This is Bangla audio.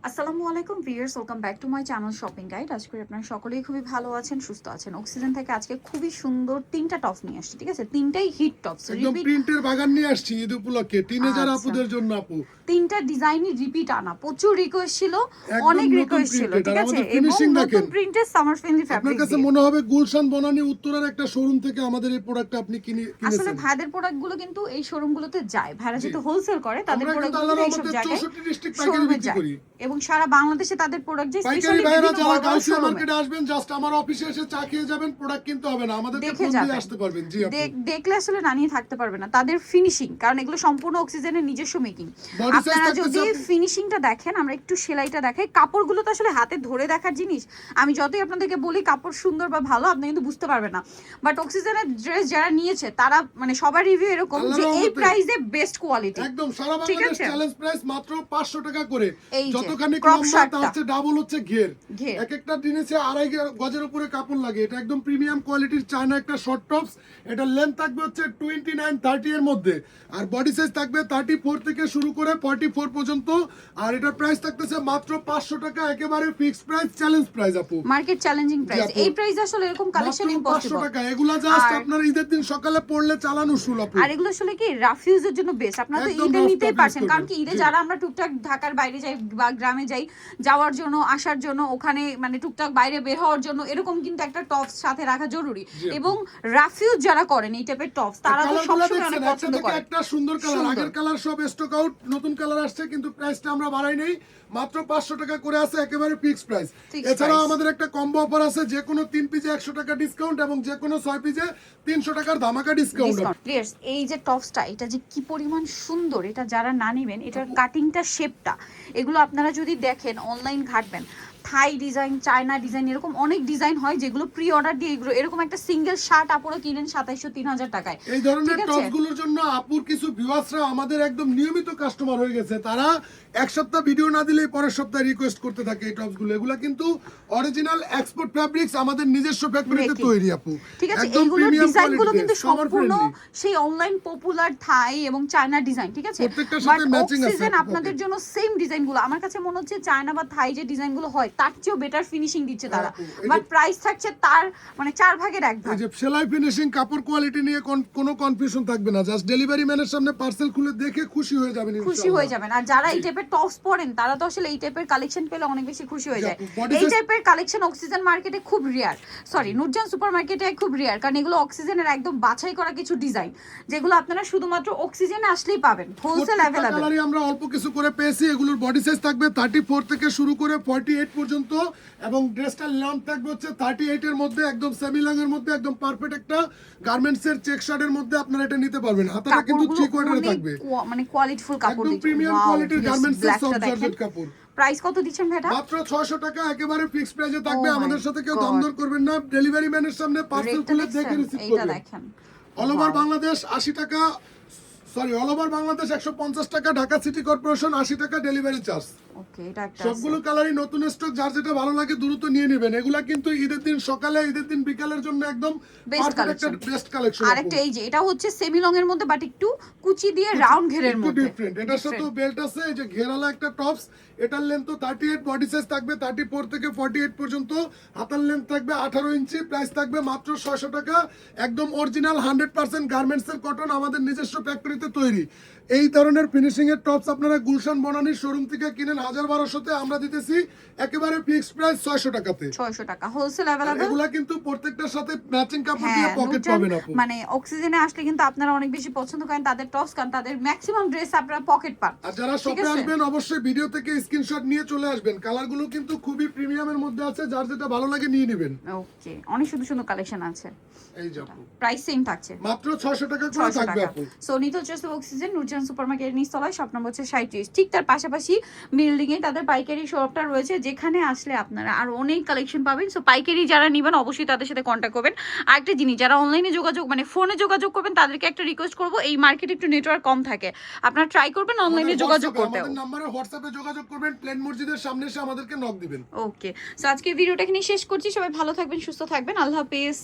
আসসালামু আলাইকুম viewers, welcome back to my channel shopping guide. আশা করি আপনারা সকলেই খুবই ভালো আছেন, সুস্থ আছেন। অক্সিজেন থেকে আজকে খুবই সুন্দর তিনটা টপস নিয়ে আসছি, ঠিক আছে? তিনটাই হিট টপস, একদম প্রিন্টের বাগান নিয়ে আসছি ঈদ উপলক্ষে টিনেজার আপুদের জন্য আপু। তিনটা ডিজাইনই রিপিট আনা, প্রচুর রিকোয়েস্ট ছিল, একদম অনেক নতুন রিকোয়েস্ট ছিল, printed, ঠিক আর আছে? আমাদের এবং finishing নতুন দেখেন। প্রিন্টের সামার ফ্রেন্ডলি আপনার ফ্যাব্রিক কাছে মনে হবে গুলশান বনানী উত্তরার একটা শোরুম থেকে আমাদের এই প্রোডাক্টটা আপনি আসলে কিনেছেন। ভাইদের প্রোডাক্টগুলো কিন্তু এই শোরুমগুলোতে যায়, ভাইরা যেহেতু হোলসেল করে তাদের আমরা কিন্তু প্রোডাক্টগুলো আল্লাহর এইসব রহমতে জায়গায় 64 ডিস্ট্রিক্ট পাইকারি শোরুমে বিক্রি যায় করি। এবং সারা বাংলাদেশে তাদের প্রোডাক্ট যায়, পাইকারি স্পেশালি ভাইরা বিভিন্ন যারা বড় বড় গাউসিয়া শোরুমে। মার্কেটে আসবেন, জাস্ট আমার অফিসে এসে চা খেয়ে যাবেন, প্রোডাক্ট কিনতে হবে না, আমাদেরকে দেখে ফোন দিয়ে যাবেন, আসতে পারবেন। জি আপু, দেখলে আসলে না নিয়ে থাকতে পারবে না তাদের ফিনিশিং, কারণ এগুলো সম্পূর্ণ অক্সিজেনের নিজস্ব মেকিং। Body size আপনারা থাকতেছে যদি আপু। ফিনিশিংটা দেখেন, আমরা একটু সেলাইটা দেখাই। কাপড়গুলো তো আসলে হাতে ধরে দেখার জিনিস, আমি যতই আপনাদেরকে বলি কাপড় সুন্দর বা ভালো, আপনি কিন্তু বুঝতে পারবেন না। বাট অক্সিজেনের ড্রেস যারা নিয়েছে তারা মানে সবার রিভিউ এরকম যে এই প্রাইসে বেস্ট কোয়ালিটি। একদম সারা বাংলাদেশ চ্যালেঞ্জ প্রাইস মাত্র 500 টাকা করে। এই যে যতখানি crop লম্বা shirt তার টা। চেয়ে ডাবল হচ্ছে ঘের। ঘের। এক একটা জিনিসে 2.5 গজের উপরে কাপড় লাগে। এটা একদম প্রিমিয়াম কোয়ালিটির চায়না একটা শর্ট টপস। এটা লেন্থ থাকবে হচ্ছে 29-30 এর মধ্যে, আর বডি সাইজ থাকবে 34 থেকে শুরু করে 44 পর্যন্ত। আর এটার প্রাইস থাকতেছে মাত্র 500 টাকা, একেবারে ফিক্সড প্রাইস, চ্যালেঞ্জ প্রাইস আপু। Market challenging price. আপু। এই প্রাইস আসলে এরকম কালেকশন মাত্র 500 ইম্পসিবল। টাকা। এগুলা জাস্ট আর- আপনার ঈদের দিন সকালে পড়লে চালানো শুরু আপু। আর এগুলো আসলে কি রাফিউজের জন্য বেস্ট। আপনারা তো একদম ঈদে rough নিতেই top পারছেন, use কারণ কি করবেন। ঈদে জি। যারা আমরা টুকটাক ঢাকার বাইরে যাই বা গ্রামে যাই, যাওয়ার জন্য আসার জন্য, ওখানে মানে টুকটাক বাইরে বের হওয়ার জন্য এরকম কিন্তু একটা টপস সাথে রাখা জরুরি। জি আপু। এবং রাফিউজ যারা করেন এই টাইপের টপস, তারা তো কালারগুলো সবসময় অনেক দেখছেন, একটা পছন্দ থেকে করে। একটা সুন্দর কালার। সুন্দর। আগের কালার সব স্টক আউট, নতুন কালার আসছে, কিন্তু প্রাইসটা আমরা বাড়াই নেই। মাত্র 500 টাকা করে আছে, একেবারে ফিক্সড প্রাইস। Fixed এছাড়াও price। আমাদের একটা কম্বো অফার আছে, যে কোনো 3 পিসে 100 টাকা ডিসকাউন্ট এবং যে কোনো 6 পিসে 300 টাকার ধামাকা ডিসকাউন্ট। Players, এই যে টপসটা, এটা যে কি পরিমাণ সুন্দর, এটা যারা না নেবেন, এটার কাটিংটা, শেপটা, এগুলো আপনারা যদি দেখেন, অনলাইন ঘাটবেন, থাই ডিজাইন, চায়না ডিজাইন, এরকম অনেক ডিজাইন হয় যেগুলো প্রি অর্ডার দিয়ে এগুলো এরকম একটা সিঙ্গেল শার্ট আপনারা কিনেন 2700-3000 টাকায়। এই ধরনের ঠিক আছে? টপসগুলোর জন্য আপুর কিছু ভিউয়ার্সরা আমাদের একদম নিয়মিত কাস্টমার হয়ে গেছে। তারা এক সপ্তাহ ভিডিও না দিলেই পরের সপ্তাহে রিকোয়েস্ট করতে থাকে এই টপসগুলো। এগুলা কিন্তু অরিজিনাল এক্সপোর্ট ফ্যাব্রিক্স, আমাদের নিজস্ব ফ্যাক্টরিতে Making। তৈরি আপু। ঠিক আছে, একদম এইগুলোর প্রিমিয়াম ডিজাইনগুলো কোয়ালিটি, কিন্তু সামার সম্পূর্ণ ফ্রেন্ডলি। সেই অনলাইন পপুলার থাই এবং চায়না ডিজাইন, ঠিক আছে? প্রত্যেকটার বাট সাথে ম্যাচিং আছে অক্সিজেন আপু। আপনাদের জন্য সেম ডিজাইনগুলো, আমার কাছে মনে হচ্ছে চায়না বা থাই যে ডিজাইনগুলো হয় তার চেয়েও বেটার ফিনিশিং দিচ্ছে তারা। আপু, এই বাট যে- প্রাইস থাকছে তার মানে 4 ভাগের 1 ভাগ। এই যে সেলাই ফিনিশিং, কাপড় কোয়ালিটি নিয়ে কোনো কনফিউশন থাকবে না। জাস্ট ডেলিভারি ম্যানের সামনে পার্সেল খুলে দেখে খুশি হয়ে যাবেন খুশি ইনশাআল্লাহ। হয়ে যাবেন। আর যারা এই টাইপের টপস পরেন তারা তো আসলে এই টাইপের কালেকশন পেলে অনেক বেশি খুশি হয়ে যায়। body এই size- টাইপের কালেকশন অক্সিজেন মার্কেটে খুব রেয়ার, সরি নুরজান সুপার মার্কেটে খুব রেয়ার, কারণ এগুলো অক্সিজেনের একদম বাছাই করা কিছু ডিজাইন, যেগুলো আপনারা শুধুমাত্র অক্সিজেনে আসলেই পাবেন, হোলসেল প্রত্যেকটা অ্যাভেলেবল। কালারই আমরা অল্প কিছু করে পেয়েছি। এগুলোর বডি সাইজ থাকবে 34 থেকে শুরু করে 48 পর্যন্ত, এবং ড্রেসটার লেন্থ থাকবে হচ্ছে 38 এর মধ্যে, একদম সেমি লং এর মধ্যে, একদম পারফেক্ট একটা গার্মেন্টস এর চেক শার্টের মধ্যে আপনারা এটা নিতে পারবেন। হাতাটা কিন্তু 3 কোয়ার্টারে থাকবে, মানে কোয়ালিটিফুল কাপড় একদম দিচ্ছে। প্রিমিয়াম Wow, কোয়ালিটির yes, গার্মেন্টস এর blackটা সফট দেখেন। জর্জেট কাপড়। প্রাইস কত দিচ্ছেন ভাইটা? মাত্র 600 টাকা, একেবারে ফিক্সড প্রাইসে থাকবে। Oh my আমাদের সাথে কেউ God। দাম দর করবেন না। ডেলিভারি ম্যানের সামনে পার্সেল রেটটা খুলে দেখছেন? দেখে রিসিভ এইটা করবেন। দেখেন। All over Wow। বাংলাদেশ 80 টাকা, সরি অল ওভার বাংলাদেশ 150 টাকা, ঢাকা সিটি কর্পোরেশন 80 টাকা ডেলিভারি চার্জ। ওকে, এটা একটা সবগুলো কালারই নতুন স্টক, যার যেটা ভালো লাগে দ্রুত নিয়ে নেবেন। এগুলা কিন্তু ঈদের দিন সকালে, ঈদের দিন বিকালের জন্য একদম বেস্ট কালেকশন। Best collection. আরেকটা এই যে এটা হচ্ছে সেমি লং এর মধ্যে, বাট একটু কুচি দিয়ে রাউন্ড ঘেরের একটু মধ্যে ডিফারেন্ট। এটার সাথে বেল্ট আছে, এই যে ঘেরালা একটা টপস। এটার লেন্থ তো 38, বডি সাইজ থাকবে 34 থেকে 48 পর্যন্ত, হাতার লেন্থ থাকবে 18 ইঞ্চি। প্রাইস থাকবে মাত্র 600 টাকা, একদম অরিজিনাল 100% গার্মেন্টস এর কটন, আমাদের নিজস্ব ফ্যাক্টরিতে তৈরি। এই ধরনের ফিনিশিং এর টপস আপনারা গুলশান বনানীর শোরুম থেকে কিনেন 1000-1200-তে, আমরা দিতেছি একেবারে ফিক্সড প্রাইস 600 টাকাতে। 600 টাকা হোলসেল অ্যাভেলেবল। এগুলা কিন্তু প্রত্যেকটার সাথে ম্যাচিং কাপড় দিয়ে হ্যাঁ, পকেট নুরজান পাবেন আপু। মানে অক্সিজেনে আসলে কিন্তু আপনারা অনেক বেশি পছন্দ করেন তাদের টপস, কারণ তাদের ম্যাক্সিমাম ড্রেস আপনারা পকেট পান। আর যারা ঠিক শপে আছে? আসবেন অবশ্যই ভিডিও থেকে স্ক্রিনশট নিয়ে চলে আসবেন। কালারগুলো কিন্তু খুবই প্রিমিয়ামের মধ্যে আছে, যার যেটা ভালো লাগে নিয়ে নেবেন। ওকে, অনেক সুন্দর সুন্দর কালেকশন আছে। এই যে আপু, প্রাইস সেম থাকছে মাত্র 600 টাকা করে 600 থাকবে টাকা। আপু। সো নিতো চেষ্টা অক্সিজেন নুরজান সুপার মার্কেটের নিচতলায়, শপ নম্বর হচ্ছে 37। ঠিক তার পাশাপাশি বিল্ডিং এ তাদের পাইকারি শপটা রয়েছে, যেখানে আসলে আপনারা আর অনেক কালেকশন পাবেন। সো পাইকারি যারা নেবেন অবশ্যই তাদের সাথে কন্ট্যাক্ট করবেন। আরেকটা জিনিস, যারা অনলাইনে যোগাযোগ মানে ফোনে যোগাযোগ করবেন তাদেরকে একটা রিকোয়েস্ট করবো, এই মার্কেটে একটু নেটওয়ার্ক কম থাকে, আপনারা ট্রাই করবেন অনলাইনে যোগাযোগ করতে। আমাদের নম্বরে হোয়াটসঅ্যাপে যোগাযোগ করবেন, প্লেন মসজিদের সামনে এসে আমাদেরকে নক দিবেন। ওকে, সো আজকে ভিডিওটা এখানে শেষ করছি। সবাই ভালো থাকবেন, সুস্থ থাকবেন, আল্লাহ হাফেজ।